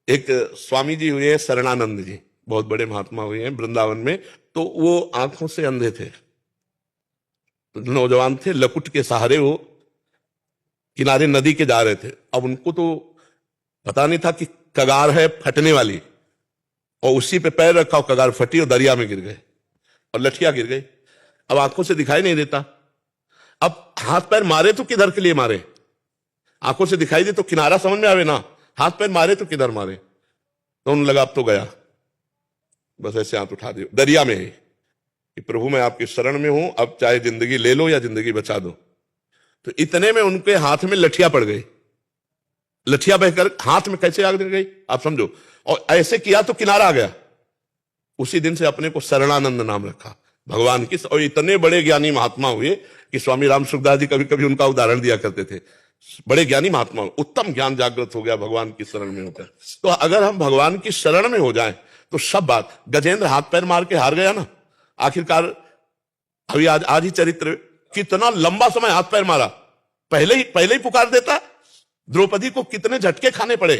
एक स्वामी जी हुए हैं शरणानंद जी, बहुत बड़े महात्मा हुए हैं वृंदावन में। तो वो आंखों से अंधे थे, नौजवान थे, लकुट के सहारे वो किनारे नदी के जा रहे थे। अब उनको तो पता नहीं था कि कगार है फटने वाली, और उसी पे पैर रखा और कगार फटी और दरिया में गिर गए और लठिया गिर गई। अब आंखों से दिखाई नहीं देता, अब हाथ पैर मारे तो किधर के लिए मारे? आंखों से दिखाई दे तो किनारा समझ में आवे ना, हाथ पैर मारे तो किधर मारे? तो उन्हें लगा अब तो गया, बस ऐसे हाथ उठा दियो दरिया में ही कि प्रभु मैं आपकी शरण में हूं, अब चाहे जिंदगी ले लो या जिंदगी बचा दो। तो इतने में उनके हाथ में लठिया पड़ गई, लठिया बहकर हाथ में कैसे आग गई आप समझो, और ऐसे किया तो किनारा आ गया। उसी दिन से अपने को शरणानंद नाम रखा भगवान की। और इतने बड़े ज्ञानी महात्मा हुए कि स्वामी राम सुखदास जी कभी कभी उनका उदाहरण दिया करते थे। बड़े ज्ञानी महात्मा, उत्तम ज्ञान जागृत हो गया भगवान की शरण में होकर। तो अगर हम भगवान की शरण में हो जाएं तो सब बात। गजेंद्र हाथ पैर मार के हार गया ना आखिरकार। अभी आज ही चरित्र, कितना लंबा समय हाथ पैर मारा, पहले ही पुकार देता। द्रौपदी को कितने झटके खाने पड़े,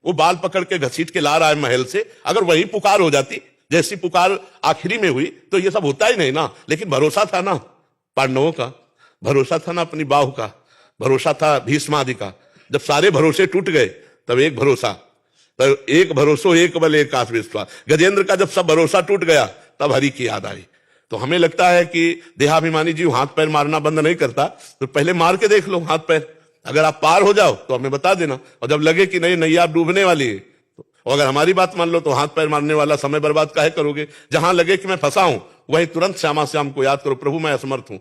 वो बाल पकड़ के घसीट के ला रहा है महल से, अगर वही पुकार हो जाती जैसी पुकार आखिरी में हुई तो ये सब होता ही नहीं ना। लेकिन भरोसा था ना पांडवों का, भरोसा था ना अपनी बाहु का, भरोसा था भीष्मादि का। जब सारे भरोसे टूट गए तब एक भरोसा, तब एक भरोसो एक बल एक आत्म विश्वास। गजेंद्र का जब सब भरोसा टूट गया तब हरि की याद आई। तो हमें लगता है कि देहाभिमानी जीव हाथ पैर मारना बंद नहीं करता, तो पहले मार के देख लो हाथ पैर। अगर आप पार हो जाओ तो हमें बता देना, और जब लगे कि नहीं नैया डूबने वाली है, तो अगर हमारी बात मान लो तो हाथ पैर मारने वाला समय बर्बाद काहे करोगे? जहां लगे कि मैं फंसा हूं वहीं तुरंत श्यामा श्याम को याद करो, प्रभु मैं असमर्थ हूं,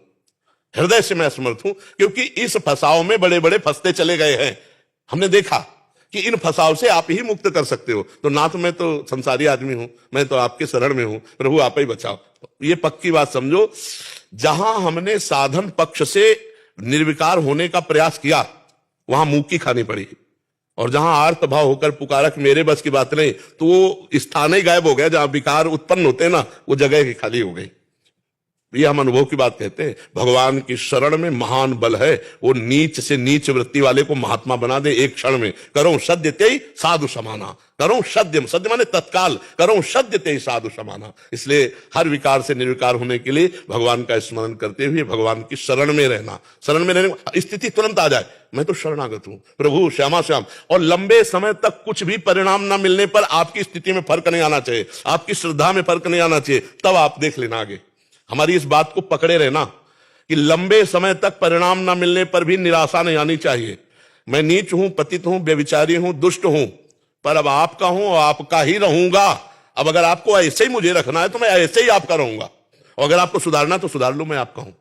हृदय से मैं असमर्थ हूं। क्योंकि इस फंसाव में बड़े बड़े फंसते चले गए हैं। हमने देखा कि इन फंसाव से आप ही मुक्त कर सकते हो। तो ना तो मैं तो संसारी आदमी हूं, मैं तो आपके शरण में हूं, प्रभु आप ही बचाओ। ये पक्की बात समझो। जहां हमने साधन पक्ष से निर्विकार होने का प्रयास किया वहां मुक्की खानी पड़ी, और जहां आर्त भाव होकर पुकारक मेरे बस की बात नहीं, तो वो स्थान ही गायब हो गया। जहां विकार उत्पन्न होते हैं ना, वो जगह ही खाली हो गई। ये हम अनुभव की बात कहते हैं। भगवान की शरण में महान बल है, वो नीच से नीच वृत्ति वाले को महात्मा बना दे एक क्षण में। करो सद्य ते साधु समाना, करो सद्य, सद्य माने तत्काल, करो सद्य ते साधु समाना। इसलिए हर विकार से निर्विकार होने के लिए भगवान का स्मरण करते हुए भगवान की शरण में रहना। शरण में रहने स्थिति तुरंत आ जाए, मैं तो शरणागत हूं प्रभु श्यामा श्याम। और लंबे समय तक कुछ भी परिणाम ना मिलने पर आपकी स्थिति में फर्क नहीं आना चाहिए, आपकी श्रद्धा में फर्क नहीं आना चाहिए, तब आप देख लेना आगे। हमारी इस बात को पकड़े रहना कि लंबे समय तक परिणाम ना मिलने पर भी निराशा नहीं आनी चाहिए। मैं नीच हूं, पतित हूं, व्यभिचारी हूं, दुष्ट हूं, पर अब आपका हूं और आपका ही रहूंगा। अब अगर आपको ऐसे ही मुझे रखना है तो मैं ऐसे ही आपका रहूंगा, और अगर आपको सुधारना तो सुधार लो, मैं आपका हूं।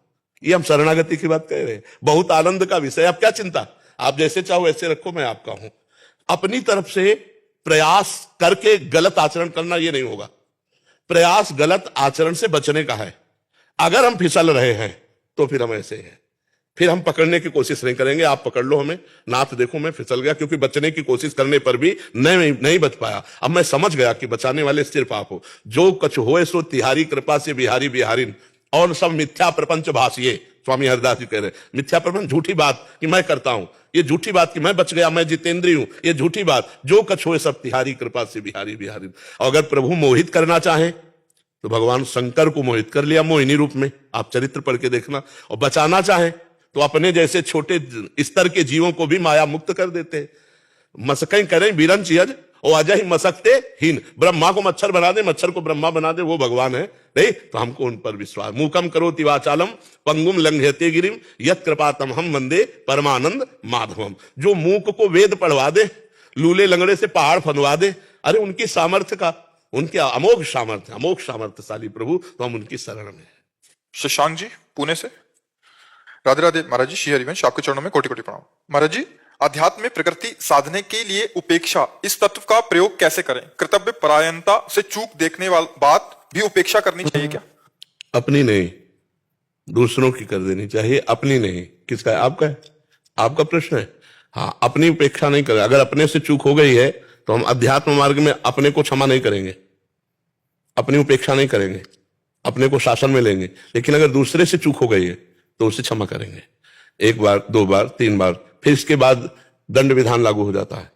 ये हम शरणागति की बात कह रहे हैं। बहुत आनंद का विषय, आप क्या चिंता, आप जैसे चाहो वैसे रखो, मैं आपका हूं। अपनी तरफ से प्रयास करके गलत आचरण करना ये नहीं होगा। प्रयास गलत आचरण से बचने का है। अगर हम फिसल रहे हैं तो फिर हम ऐसे हैं, फिर हम पकड़ने की कोशिश नहीं करेंगे। आप पकड़ लो हमें, नाथ देखो मैं फिसल गया, क्योंकि बचने की कोशिश करने पर भी नहीं बच पाया। अब मैं समझ गया कि बचाने वाले सिर्फ आप हो। जो कछु होए सो तिहारी कृपा से बिहारी बिहारिन, और सब मिथ्या प्रपंच भाषिए। स्वामी हरिदास जी कह रहे मिथ्या प्रपंच, झूठी बात कि मैं करता हूं, ये झूठी बात कि मैं बच गया, मैं जितेंद्री हूं, ये झूठी बात। जो कछु होए सब तिहारी कृपा से बिहारी बिहारिन। अगर प्रभु मोहित करना चाहें तो भगवान शंकर को मोहित कर लिया मोहिनी रूप में, आप चरित्र पढ़ के देखना। और बचाना चाहें तो अपने जैसे छोटे स्तर के जीवों को भी माया मुक्त कर देते। मसकें करें बीरन चियज और अजय ही मसकते हीन। ब्रह्मा को मच्छर बना दे, मच्छर को ब्रह्मा बना दे, वो भगवान है नहीं। तो हमको उन पर विश्वास। मूकम करोति वाचालम पंगुम लंघयते गिरिम यत् कृपातम हम वंदे परमानंद माधवम। जो मूक को वेद पढ़वा दे, लूले लंगड़े से पहाड़ फंदवा दे, अरे उनकी सामर्थ्य का, उनके अमोघ सामर्थ्यशाली प्रभु, तो हम उनकी शरण में हैं। शशांक जी पुणे से। राधे राधे महाराज जी, श्री हरिवंश, आपके चरणों में कोटि कोटि प्रणाम। महाराज जी, अध्यात्म में प्रकृति साधने के लिए उपेक्षा, इस तत्व का प्रयोग कैसे करें? कर्तव्य परायणता से चूक देखने वाली बात भी उपेक्षा करनी चाहिए क्या? अपनी नहीं, दूसरों की कर देनी चाहिए, अपनी नहीं। किसका है? आपका है, आपका प्रश्न है। हाँ, अपनी उपेक्षा नहीं करें। अगर अपने से चूक हो गई है तो हम अध्यात्म मार्ग में अपने को क्षमा नहीं करेंगे, अपनी उपेक्षा नहीं करेंगे, अपने को शासन में लेंगे। लेकिन अगर दूसरे से चूक हो गई है तो उसे क्षमा करेंगे, एक बार, दो बार, तीन बार, फिर इसके बाद दंड विधान लागू हो जाता है।